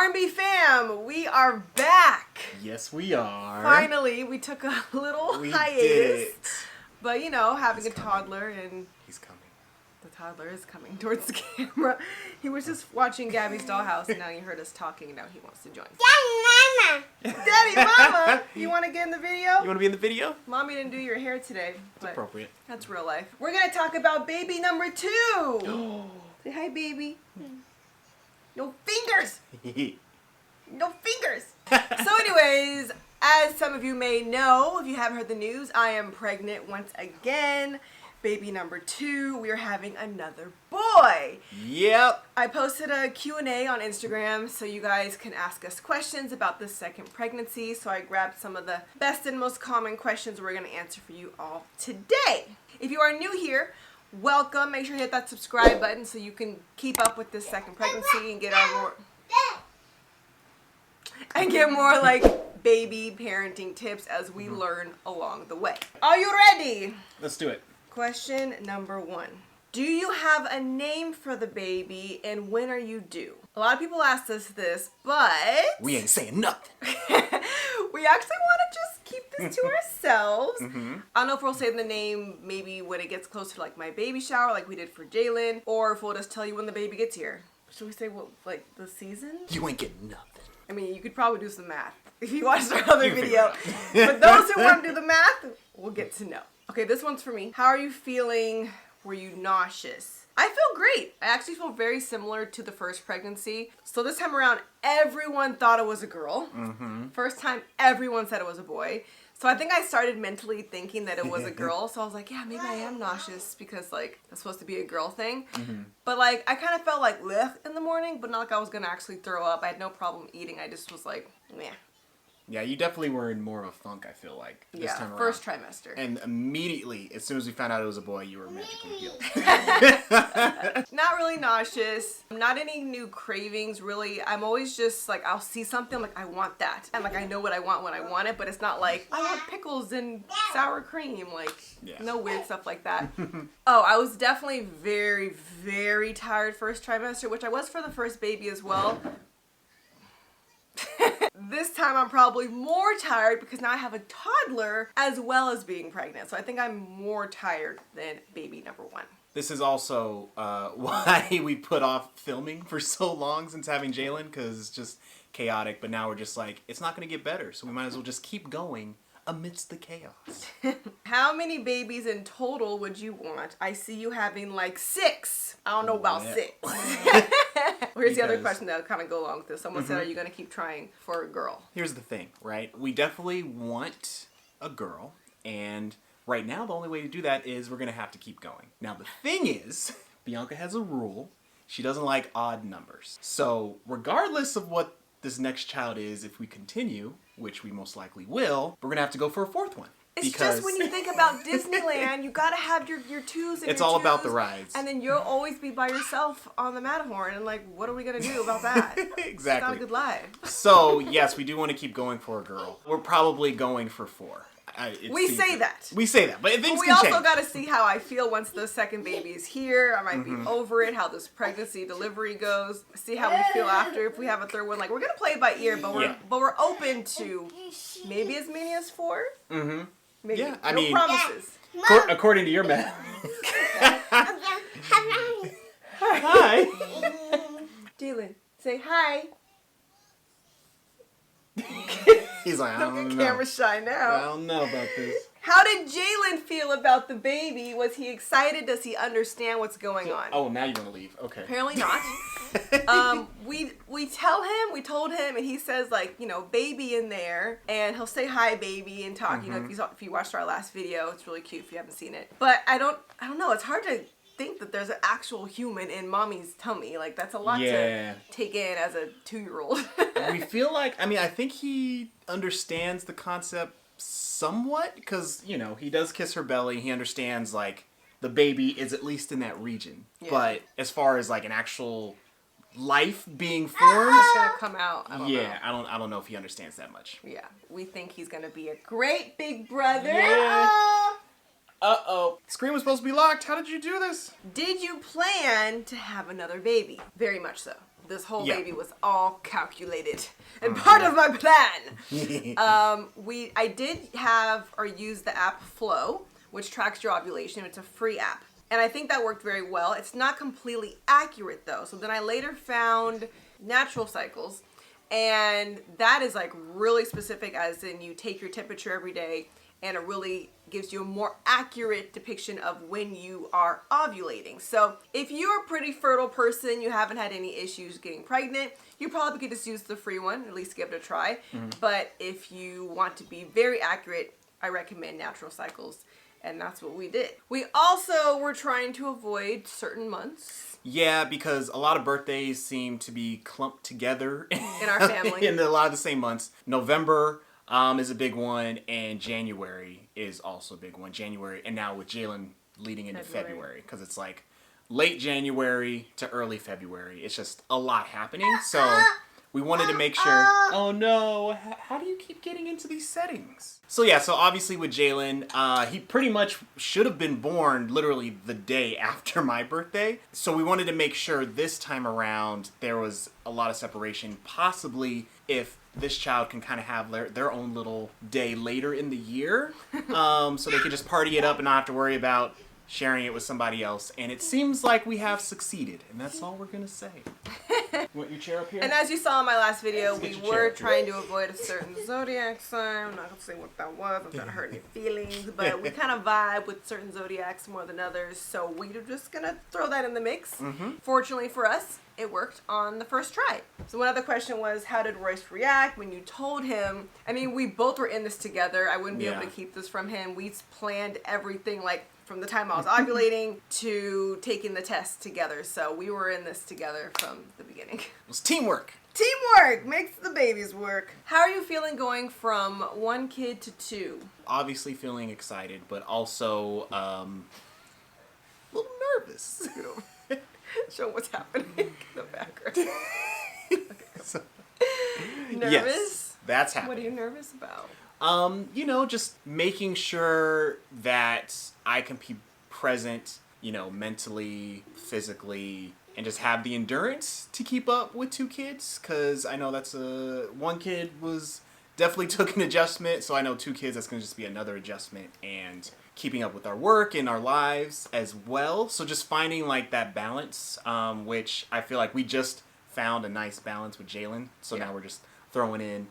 R&B fam, we are back. Yes, we are. Finally, we took a little hiatus. Did. But you know, having He's a toddler and he's coming. the toddler is coming towards the camera. He was just watching Gabby's dollhouse and now he heard us talking and now he wants to join. Daddy, Mama. Daddy, Mama, you want to get in the video? You want to be in the video? Mommy didn't do your hair today. It's appropriate. That's real life. We're going to talk about baby number 2. Say hi, baby. No fingers. No fingers. So anyways, as some of you may know, if you haven't heard the news, I am pregnant once again. Baby number 2. We are having another boy. Yep. I posted a Q&A on Instagram so you guys can ask us questions about the second pregnancy. So I grabbed some of the best and most common questions we're going to answer for you all today. If you are new here, welcome. Make sure you hit that subscribe button so you can keep up with this second pregnancy and get more like baby parenting tips as we learn along the way. Are you ready? Let's do it. Question number 1. Do you have a name for the baby and when are you due? A lot of people ask us this, but We ain't saying nothing. we actually want to just keep this to ourselves. I don't know if we'll say the name maybe when it gets closer to like my baby shower like we did for Jalen, or if we'll just tell you when the baby gets here. Should we say what, like the season? You ain't getting nothing. I mean, you could probably do some math if you watched our other You figure video. it out. But those who want to do the math, we'll get to know. Okay, this one's for me. How are you feeling? Were you nauseous? I feel great. I actually feel very similar to the first pregnancy. So this time around, everyone thought it was a girl. First time, everyone said it was a boy. So I think I started mentally thinking that it was a girl. So I was like, yeah, maybe I am nauseous because like that's supposed to be a girl thing. But like I kind of felt like bleh in the morning, but not like I was gonna actually throw up. I had no problem eating. I just was like, meh. Yeah, you definitely were in more of a funk, I feel like, this time around. First trimester. And immediately, as soon as we found out it was a boy, you were magically healed. Not really nauseous. Not any new cravings, really. I'm always just like, I'll see something, I'm like, I want that. And like, I know what I want when I want it, but it's not like, I want pickles and sour cream. Like, no weird stuff like that. Oh, I was definitely very, very tired first trimester, which I was for the first baby as well. This time I'm probably more tired because now I have a toddler as well as being pregnant. So I think I'm more tired than baby number 1. This is also why we put off filming for so long since having Jalen, because it's just chaotic. But now we're just like, it's not going to get better. So we might as well just keep going amidst the chaos. How many babies in total would you want? I see you having like 6. I don't know about 6. Here's the other question that'll kind of go along with this. Someone said, are you going to keep trying for a girl? Here's the thing, right? We definitely want a girl, and right now the only way to do that is we're going to have to keep going. Now the thing is, Bianca has a rule. She doesn't like odd numbers. So regardless of what this next child is, if we continue, which we most likely will, we're going to have to go for a 4th one. It's just when you think about Disneyland, you gotta have your twos and it's your all twos, about the rides. And then you'll always be by yourself on the Matterhorn. And like, what are we gonna do about that? Exactly. It's not a good life. So yes, we do want to keep going for a girl. We're probably going for 4. We say that, but things we can also change. got to see how I feel once the second baby is here. I might be over it, how this pregnancy delivery goes, see how we feel after if we have a 3rd one. Like, we're gonna play it by ear, but we're open to maybe as many as 4. Maybe. Yeah, I no mean, promises. According to your math. Hi. Jalen, say hi. He's like, I Don't don't get know. camera shy now. I don't know about this. How did Jalen feel about the baby? Was he excited? Does he understand what's going on? Oh, now you're gonna leave. Okay. Apparently not. We told him, and he says like, you know, baby in there, and he'll say hi, baby, and talk. You know, if you watched our last video, it's really cute if you haven't seen it. But I don't know. It's hard to think that there's an actual human in mommy's tummy. Like, that's a lot to take in as a 2-year-old. We feel like, I think he understands the concept somewhat, because, you know, he does kiss her belly. He understands, like, the baby is at least in that region. Yeah. But as far as, like, an actual life being formed, It's gonna come out. I don't know if he understands that much. Yeah. We think he's gonna be a great big brother. Yeah. Uh-oh. Screen was supposed to be locked. How did you do this? Did you plan to have another baby? Very much so. This whole Yeah. baby was all calculated and part of my plan. I did have or use the app Flow, which tracks your ovulation. It's a free app. And I think that worked very well. It's not completely accurate though. So then I later found Natural Cycles, and that is like really specific, as in you take your temperature every day, and it really gives you a more accurate depiction of when you are ovulating. So if you're a pretty fertile person, you haven't had any issues getting pregnant, you probably could just use the free one, at least give it a try. But if you want to be very accurate, I recommend Natural Cycles. And that's what we did. We also were trying to avoid certain months. Yeah, because a lot of birthdays seem to be clumped together In our family. in a lot of the same months. November is a big one, and January is also a big one. January, and now with Jalen leading into February, because it's like late January to early February. It's just a lot happening, so we wanted to make sure. Oh no, how do you keep getting into these settings? So yeah, so obviously with Jalen, he pretty much should have been born literally the day after my birthday. So we wanted to make sure this time around there was a lot of separation, possibly if this child can kind of have their own little day later in the year, so they could just party it up and not have to worry about sharing it with somebody else. And it seems like we have succeeded, and that's all we're gonna say. Want your chair up here? And as you saw in my last video, Let's get we your chair were up here. trying to avoid a certain zodiac sign. I'm not gonna say what that was. I'm not gonna hurt any feelings, but we kind of vibe with certain zodiacs more than others, so we're just gonna throw that in the mix. Fortunately for us, it worked on the first try. So one other question was, how did Royce react when you told him? I mean, we both were in this together. I wouldn't be able to keep this from him. We planned everything, like from the time I was ovulating to taking the test together. So we were in this together from the beginning. It was teamwork. Teamwork makes the babies work. How are you feeling going from 1 kid to 2? Obviously feeling excited, but also a little nervous. Show what's happening in the background. So, Nervous? yes, that's happening. What are you nervous about? Just making sure that I can be present, mentally, physically, and just have the endurance to keep up with 2 kids. Because I know that's 1 kid was definitely took an adjustment. So I know 2 kids, that's going to just be another adjustment. And keeping up with our work and our lives as well. So just finding like that balance, which I feel like we just found a nice balance with Jalen. So now we're just throwing in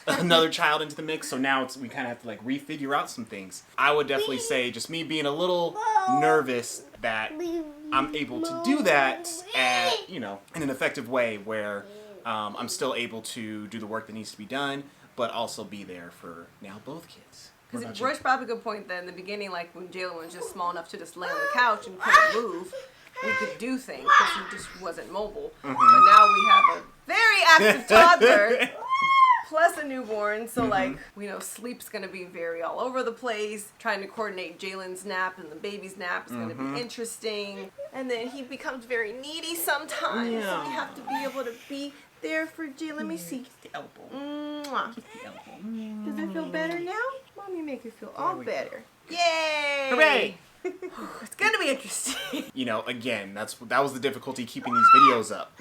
another child into the mix, so now we kind of have to like refigure out some things. I would definitely say just me being a little nervous that I'm able to do that at, in an effective way where I'm still able to do the work that needs to be done, but also be there for now both kids. Because Roy's probably a good point that in the beginning, like when Jalen was just small enough to just lay on the couch and couldn't move, we could do things because he just wasn't mobile. But now we have a very active toddler plus a newborn, so like we know sleep's gonna be very all over the place. Trying to coordinate Jalen's nap and the baby's nap is gonna be interesting. And then he becomes very needy sometimes. So we have to be able to be there for Jalen. Let me see. The elbow. Mwah. The elbow. Does it feel better now? Mommy make it feel all better. Yay! Hooray! It's gonna be interesting. Again, that was the difficulty keeping these videos up,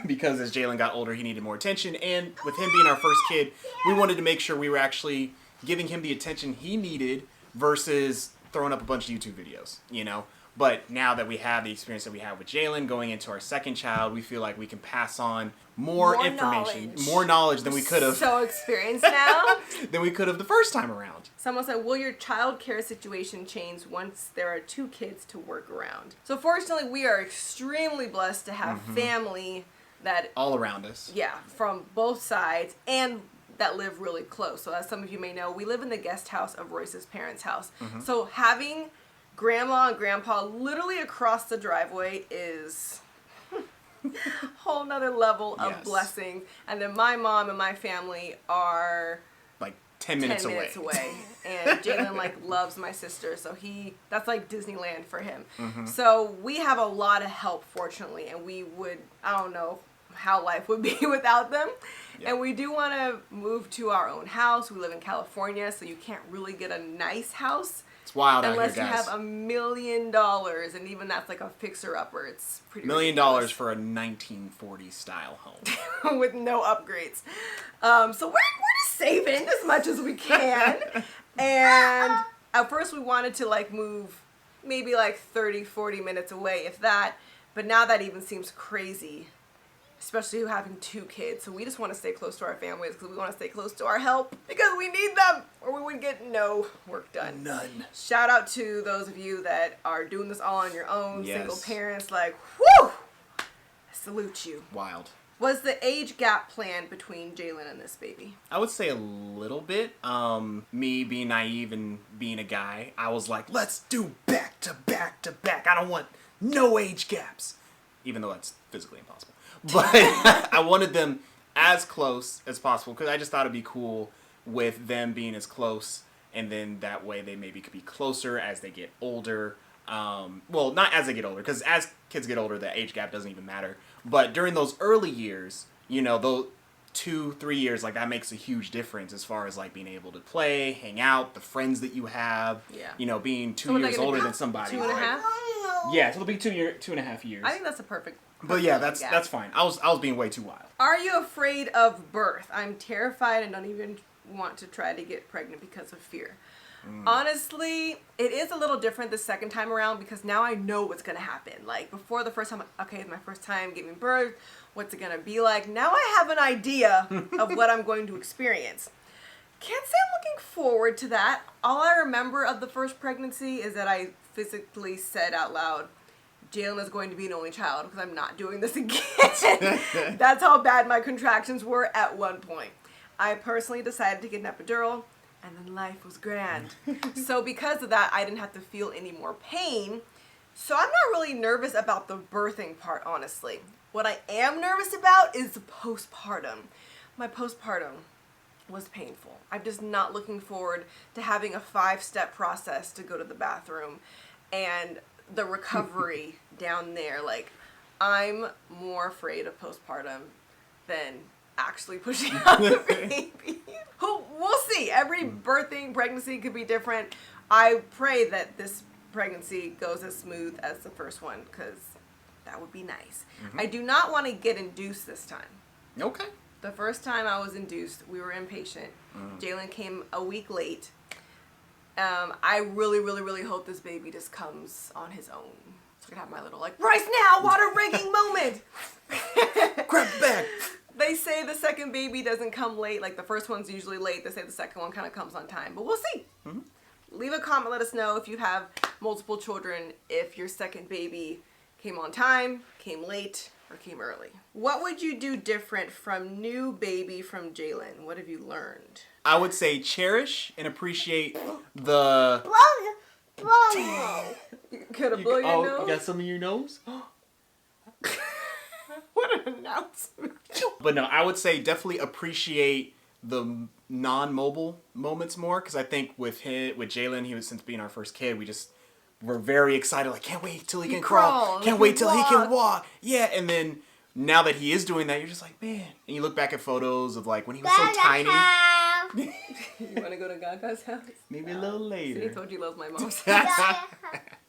because as Jalen got older, he needed more attention, and with him being our first kid, we wanted to make sure we were actually giving him the attention he needed versus throwing up a bunch of YouTube videos, But now that we have the experience that we have with Jalen going into our second child, we feel like we can pass on more information, more knowledge than we could have. So experienced now. than we could have the first time around. Someone said, will your child care situation change once there are 2 kids to work around? So fortunately, we are extremely blessed to have family that all around us. Yeah, from both sides and that live really close. So as some of you may know, we live in the guest house of Royce's parents' house. So having grandma and grandpa literally across the driveway is a whole nother level of blessing. And then my mom and my family are like 10 minutes away. And Jalen loves my sister, so that's like Disneyland for him. So we have a lot of help, fortunately, and I don't know how life would be without them. And we do want to move to our own house. We live in California, so you can't really get a nice house It's wild Unless out here, you guys. have $1 million, and even that's like a fixer-upper. It's pretty $1 million ridiculous. for a 1940s style home. With no upgrades. So we're just saving as much as we can. And at first we wanted to like move maybe like 30, 40 minutes away, if that. But now that even seems crazy, especially having 2 kids. So we just want to stay close to our families because we want to stay close to our help because we need them or we would get no work done. None. Shout out to those of you that are doing this all on your own, Yes. single parents, like, whoo! I salute you. Wild. Was the age gap planned between Jalen and this baby? I would say a little bit. Me being naive and being a guy, I was like, let's do back to back to back. I don't want no age gaps. Even though that's physically impossible. But I wanted them as close as possible because I just thought it'd be cool with them being as close, and then that way they maybe could be closer as they get older. Well, not as they get older, because as kids get older, the age gap doesn't even matter. But during those early years, you know, those 2-3 years, like that makes a huge difference as far as like being able to play, hang out, the friends that you have. Yeah. You know, being 2 So years older than somebody. 2.5? Yeah, so it'll be 2.5 years. I think that's a perfect. But yeah, gap. that's fine. I was being way too wild. Are you afraid of birth? I'm terrified and don't even want to try to get pregnant because of fear. Honestly, it is a little different the second time around because now I know what's going to happen. Like before the first time, okay, it's my first time giving birth. What's it going to be like? Now I have an idea of what I'm going to experience. Can't say I'm looking forward to that. All I remember of the first pregnancy is that I physically said out loud, Jalen is going to be an only child because I'm not doing this again. That's how bad my contractions were at one point. I personally decided to get an epidural, and then life was grand. So because of that, I didn't have to feel any more pain. So I'm not really nervous about the birthing part, honestly. What I am nervous about is the postpartum. My postpartum was painful. I'm just not looking forward to having a 5-step process to go to the bathroom and the recovery down there. Like, I'm more afraid of postpartum than actually pushing out the baby. We'll see. Every pregnancy could be different. I pray that this pregnancy goes as smooth as the first one because that would be nice. I do not want to get induced this time. Okay. The first time I was induced, we were impatient. Jalen came a week late. I really, really, really hope this baby just comes on his own. So I can have my little, like, right now, water rigging moment. Grab the bag. They say the second baby doesn't come late. Like, the first one's usually late. They say the second one kind of comes on time. But we'll see. Leave a comment. Let us know if you have multiple children, if your second baby came on time, came late, or came early. What would you do different from new baby from Jalen? What have you learned? I would say cherish and appreciate the... Could have blown your nose? You got some in your nose? What an announcement. But no, I would say definitely appreciate the non-mobile moments more, because I think with Jalen, he was, since being our first kid, we're very excited, like, can't wait till he can crawl, can't wait till he can walk. Yeah, and then now that he is doing that, you're just like, man. And you look back at photos of like when he was so tiny. You want to go to Gaga's house? Maybe a little See, he later. told you he loves my mom's.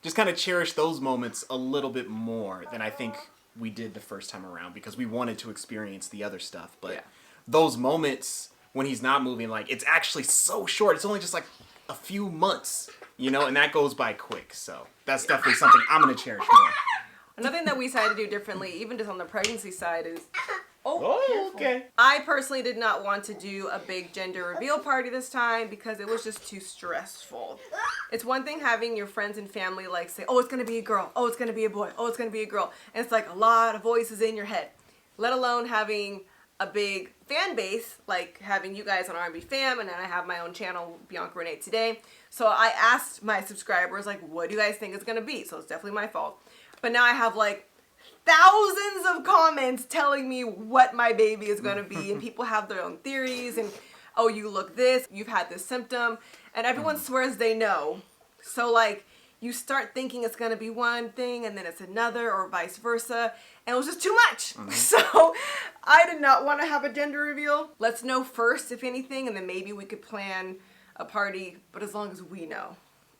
Just kind of cherish those moments a little bit more than I think we did the first time around, because we wanted to experience the other stuff. But Yeah. those moments when he's not moving, like, it's actually so short. It's only just like a few months, you know, and that goes by quick. So that's definitely something I'm going to cherish more. Another thing that we decided to do differently, even just on the pregnancy side, is... Oh, careful. okay. I personally did not want to do a big gender reveal party this time because it was just too stressful. It's one thing having your friends and family like say, oh, it's going to be a girl. Oh, it's going to be a boy. Oh, it's going to be a girl. And it's like a lot of voices in your head. Let alone having a big fan base, like having you guys on R&B Fam, and then I have my own channel, Bianca Renee Today. So I asked my subscribers, like, what do you guys think it's going to be? So it's definitely my fault. But now I have like thousands of comments telling me what my baby is going to be, and people have their own theories, and oh, you look this, you've had this symptom, and everyone swears they know. So like you start thinking it's going to be one thing and then it's another, or vice versa, and it was just too much. So I did not want to have a gender reveal. Let's know first, if anything, and then maybe we could plan a party, but as long as we know.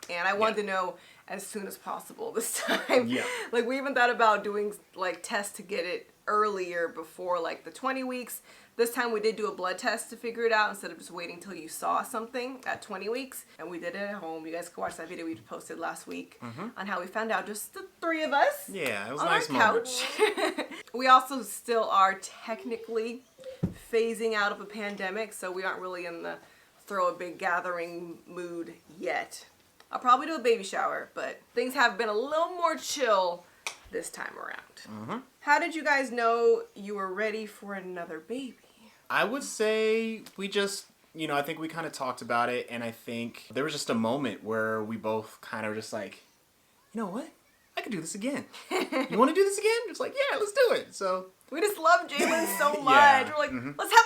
And I wanted to know as soon as possible this time. Yeah. Like, we even thought about doing, like, tests to get it earlier before, like, the 20 weeks. This time we did do a blood test to figure it out instead of just waiting till you saw something at 20 weeks. And we did it at home. You guys can watch that video we posted last week on how we found out, just the 3 of us. Yeah, it was a on nice our moment. couch. We also still are technically phasing out of a pandemic, so we aren't really in the throw a big gathering mood yet. I'll probably do a baby shower, but things have been a little more chill this time around. How did you guys know you were ready for another baby? I would say we just, I think we kind of talked about it, and I think there was just a moment where we both kind of just like, you know what? I could do this again. You want to do this again? It's like, yeah, let's do it. So we just love Jalen so much. Yeah. We're like, let's have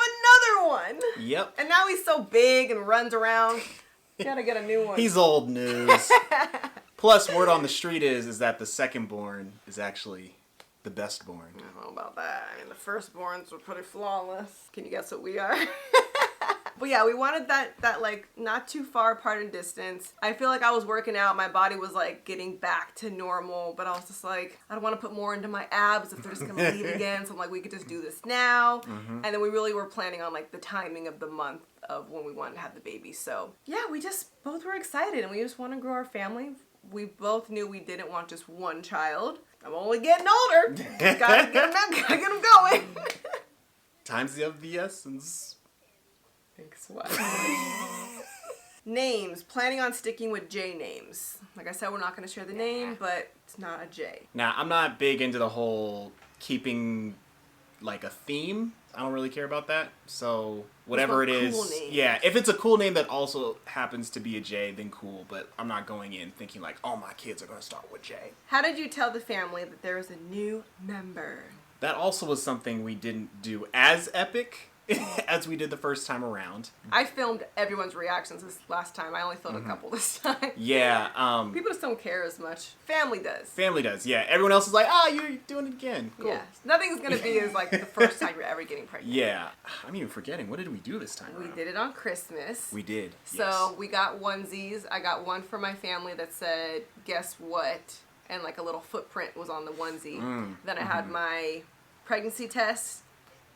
another one. Yep. And now he's so big and runs around. Gotta get a new one. He's old news. Plus, word on the street is that the second born is actually the best born. I don't know about that. I mean, the firstborns were pretty flawless. Can you guess what we are? But yeah, we wanted that like not too far apart in distance. I feel like I was working out. My body was like getting back to normal, but I was just like, I don't want to put more into my abs if they're just gonna bleed again. So I'm like, we could just do this now. And then we really were planning on like the timing of the month of when we wanted to have the baby. So yeah, we just both were excited and we just want to grow our family. We both knew we didn't want just one child. I'm only getting older. Gotta get them going. Time's of the essence. Thanks, what? Names. Planning on sticking with J names. Like I said, we're not going to share the name, but it's not a J. Now, I'm not big into the whole keeping like a theme. I don't really care about that. So whatever it is, cool names. yeah. If it's a cool name that also happens to be a J, then cool. But I'm not going in thinking like, oh, my kids are going to start with J. How did you tell the family that there is a new member? That also was something we didn't do as epic as we did the first time around. I filmed everyone's reactions this last time. I only filmed a couple this time. Yeah. People just don't care as much. Family does. Family does, yeah. Everyone else is like, you're doing it again. Cool. Yeah. Nothing's going to be as like the first time you're ever getting pregnant. Yeah. I'm even forgetting. What did we do this time We around? did it on Christmas. We did. So yes. we got onesies. I got one for my family that said, guess what? And like a little footprint was on the onesie. Then I had my pregnancy test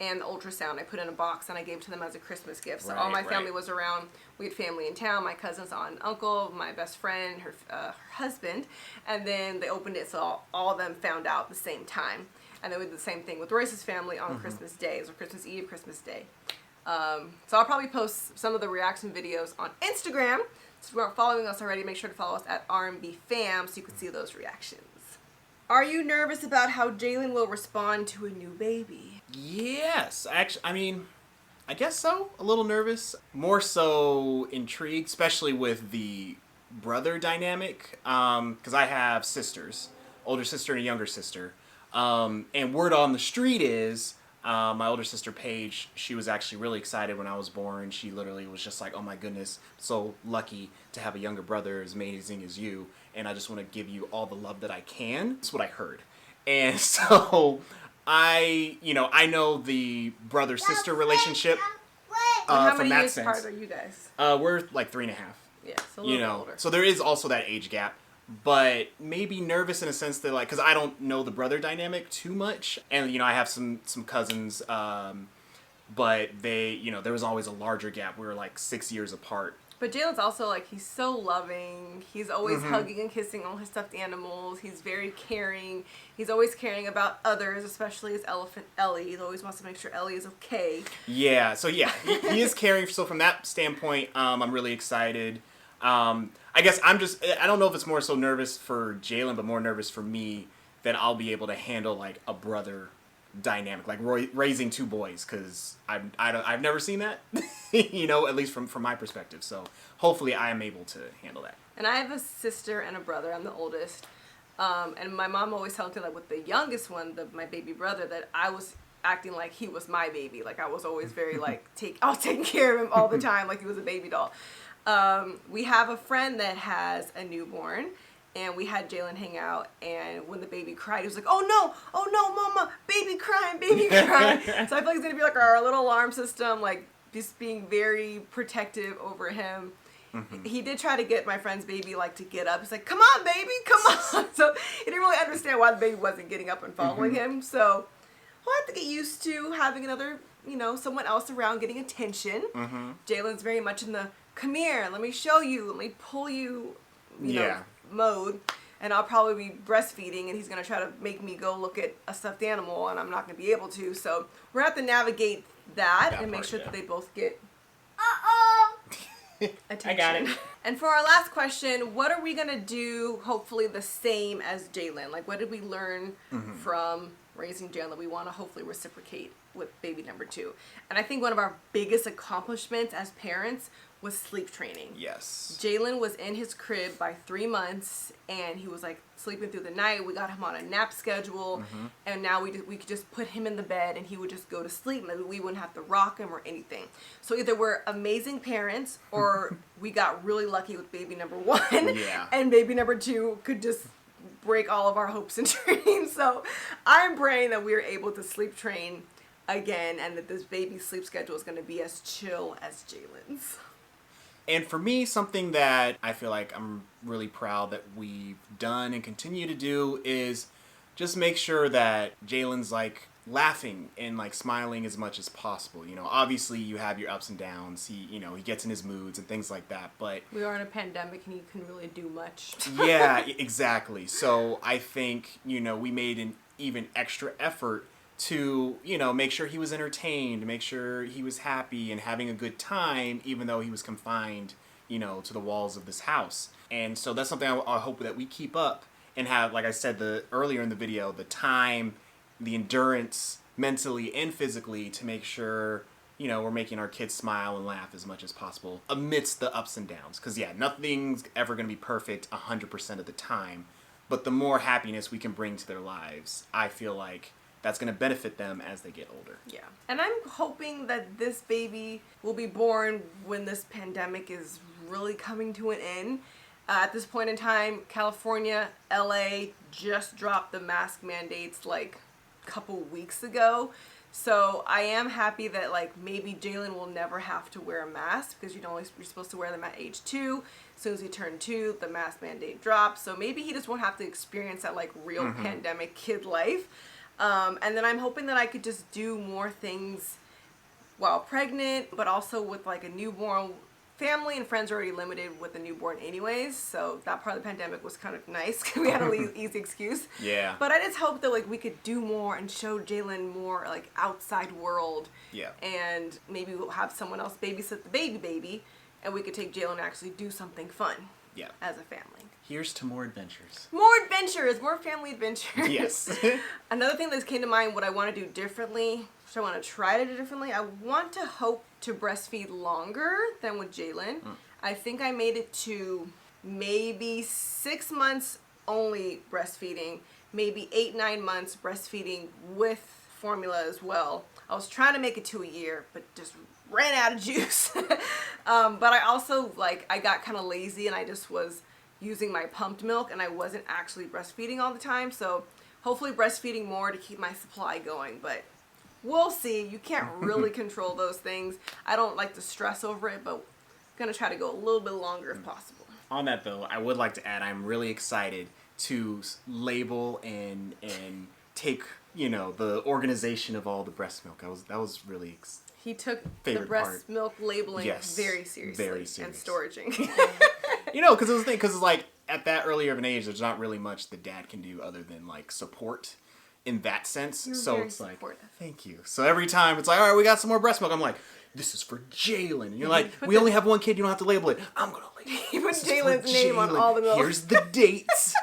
and the ultrasound I put in a box and I gave to them as a Christmas gift. So all my family was around. We had family in town, my cousins, aunt and uncle, my best friend, her husband. And then they opened it so all of them found out at the same time. And then we did the same thing with Royce's family on Christmas Day. It was Christmas Eve, Christmas Day. So I'll probably post some of the reaction videos on Instagram. So if you aren't following us already, make sure to follow us at R&B Fam so you can see those reactions. Are you nervous about how Jalen will respond to a new baby? Yes. Actually, I mean, I guess so. A little nervous. More so intrigued, especially with the brother dynamic. Because I have sisters. Older sister and a younger sister. And word on the street is, my older sister Paige, she was actually really excited when I was born. She literally was just like, oh my goodness, so lucky to have a younger brother as amazing as you. And I just want to give you all the love that I can. That's what I heard. And so I know the brother-sister relationship How from many that years sense. apart are you guys? We're like 3.5. Yeah, so a little bit older. So there is also that age gap. But maybe nervous in a sense that, like, because I don't know the brother dynamic too much. And, I have some cousins, but they, there was always a larger gap. We were like 6 years apart. But Jalen's also, like, he's so loving. He's always hugging and kissing all his stuffed animals. He's very caring. He's always caring about others, especially his elephant, Ellie. He always wants to make sure Ellie is okay. Yeah, so yeah, he is caring. So from that standpoint, I'm really excited. I guess I don't know if it's more so nervous for Jalen, but more nervous for me that I'll be able to handle, like, a brother dynamic, like raising two boys, because I've never seen that, at least from my perspective. So hopefully I am able to handle that. And I have a sister and a brother. I'm the oldest. And my mom always tells me, like, with the youngest one, my baby brother, that I was acting like he was my baby. Like, I was always very, like, I was taking care of him all the time, like he was a baby doll. We have a friend that has a newborn, and we had Jalen hang out, and when the baby cried, he was like, oh no, mama, baby crying. So I feel like it's gonna be like our little alarm system, like just being very protective over him. He did try to get my friend's baby like to get up. He's like, "Come on, baby, come on!" So he didn't really understand why the baby wasn't getting up and following him. So we'll have to get used to having another, someone else around getting attention. Jalen's very much in the come here, let me show you, let me pull you, mode. And I'll probably be breastfeeding, and he's going to try to make me go look at a stuffed animal, and I'm not going to be able to. So we're going to have to navigate that and make sure that they both get attention. I got it. And for our last question, what are we going to do, hopefully the same as Jalen? Like, what did we learn from raising Jalen that we want to hopefully reciprocate with baby number 2? And I think one of our biggest accomplishments as parents was sleep training. Yes. Jalen was in his crib by 3 months, and he was like sleeping through the night. We got him on a nap schedule, and now we could just put him in the bed, and he would just go to sleep. Maybe we wouldn't have to rock him or anything. So either we're amazing parents, or we got really lucky with baby number 1, and baby number 2 could just break all of our hopes and dreams. So I'm praying that we're able to sleep train again, and that this baby's sleep schedule is going to be as chill as Jalen's. And for me, something that I feel like I'm really proud that we've done and continue to do is just make sure that Jalen's like laughing and like smiling as much as possible. Obviously you have your ups and downs. He gets in his moods and things like that, but we are in a pandemic and he couldn't really do much. Yeah, exactly. So I think, we made an even extra effort to, make sure he was entertained, make sure he was happy and having a good time, even though he was confined, to the walls of this house. And so that's something I hope that we keep up and have, like I said earlier in the video, the time, the endurance, mentally and physically, to make sure, we're making our kids smile and laugh as much as possible amidst the ups and downs. Because, nothing's ever going to be perfect 100% of the time. But the more happiness we can bring to their lives, I feel like that's going to benefit them as they get older. Yeah. And I'm hoping that this baby will be born when this pandemic is really coming to an end. At this point in time, California, LA just dropped the mask mandates like a couple weeks ago. So I am happy that like maybe Jalen will never have to wear a mask, because you're supposed to wear them at age 2. As soon as he turned 2, the mask mandate dropped. So maybe he just won't have to experience that like real pandemic kid life. And then I'm hoping that I could just do more things while pregnant, but also with like a newborn. Family and friends are already limited with a newborn anyways, so that part of the pandemic was kind of nice because we had an easy excuse. Yeah. But I just hope that like we could do more and show Jalen more like outside world. Yeah. And maybe we'll have someone else babysit the baby, and we could take Jalen and actually do something fun. Yeah. As a family. Here's to more adventures. More adventures, more family adventures. Yes. Another thing that came to mind, what I want to do differently, which I want to try to do differently, I want to hope to breastfeed longer than with Jalen. I think I made it to maybe 6 months only breastfeeding, maybe 8-9 months breastfeeding with formula as well. I was trying to make it to a year, but just ran out of juice. But I also I got kind of lazy and I just was using my pumped milk and I wasn't actually breastfeeding all the time. So hopefully breastfeeding more to keep my supply going, but we'll see. You can't really control those things. I don't like to stress over it, but I'm gonna try to go a little bit longer if possible. On that though, I would like to add, I'm really excited to label and take, the organization of all the breast milk. That was really he took the breast milk labeling very seriously and storaging. Because it was because like at that earlier of an age, there's not really much the dad can do other than like support in that sense. So it's like, thank you. So every time it's like, all right, we got some more breast milk. I'm like, this is for Jalen. And you're like, we only have one kid. You don't have to label it. I'm gonna label it. You put Jalen's name on all the milk. Here's the dates.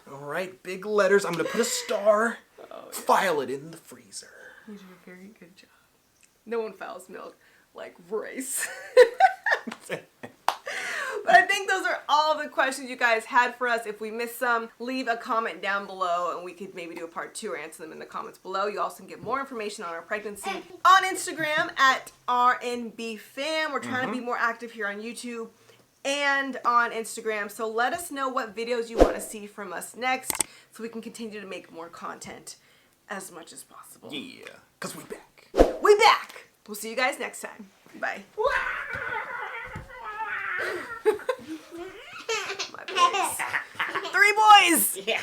All right, big letters. I'm gonna put a star. File it in the freezer. You did a very good job. No one files milk like Royce. But I think those are all the questions you guys had for us. If we missed some, leave a comment down below and we could maybe do a part 2 or answer them in the comments below. You also can get more information on our pregnancy on Instagram at RNBFam. We're trying to be more active here on YouTube and on Instagram. So let us know what videos you want to see from us next so we can continue to make more content as much as possible. Yeah, because we back. We back. We'll see you guys next time. Bye. My boys. 3 boys. Yeah.